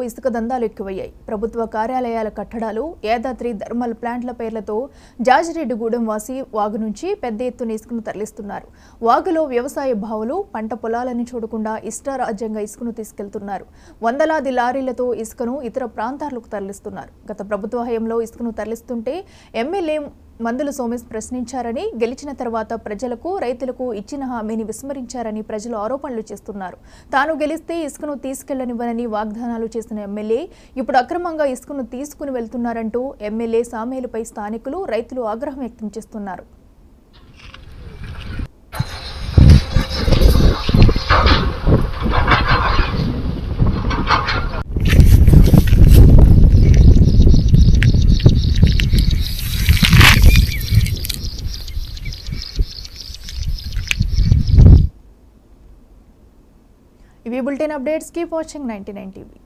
ఇసుక దందాలు ఎక్కువయ్యాయి. ప్రభుత్వ కార్యాలయాల కట్టడాలు, యాదాద్రి థర్మల్ ప్లాంట్ల పేర్లతో జాజిరెడ్డిగూడెం వాసి వాగు నుంచి పెద్ద ఎత్తున ఇసుకను తరలిస్తున్నారు. వాగులో వ్యవసాయ బావులు, పంట పొలాలని చూడకుండా ఇష్టారాజ్యంగా ఇసుకను తీసుకెళ్తున్నారు. వందలాది లారీలతో ఇసుకను ఇతర ప్రాంతాలకు తరలిస్తున్నారు. గత ప్రభుత్వ హయాంలో ఇసుకను తరలిస్తుంటే ఎమ్మెల్యే మందుల సోమేష్ ప్రశ్నించారని, గెలిచిన తర్వాత ప్రజలకు, రైతులకు ఇచ్చిన హామీని విస్మరించారని ప్రజలు ఆరోపణలు చేస్తున్నారు. తాను గెలిస్తే ఇసుకను తీసుకెళ్లనివ్వనని వాగ్దానాలు చేసిన ఎమ్మెల్యే ఇప్పుడు అక్రమంగా ఇసుకను తీసుకుని వెళ్తున్నారంటూ ఎమ్మెల్యే సామేలుపై స్థానికులు, రైతులు ఆగ్రహం వ్యక్తం చేస్తున్నారు. ఇవి bulletin updates. Keep watching 99 TV.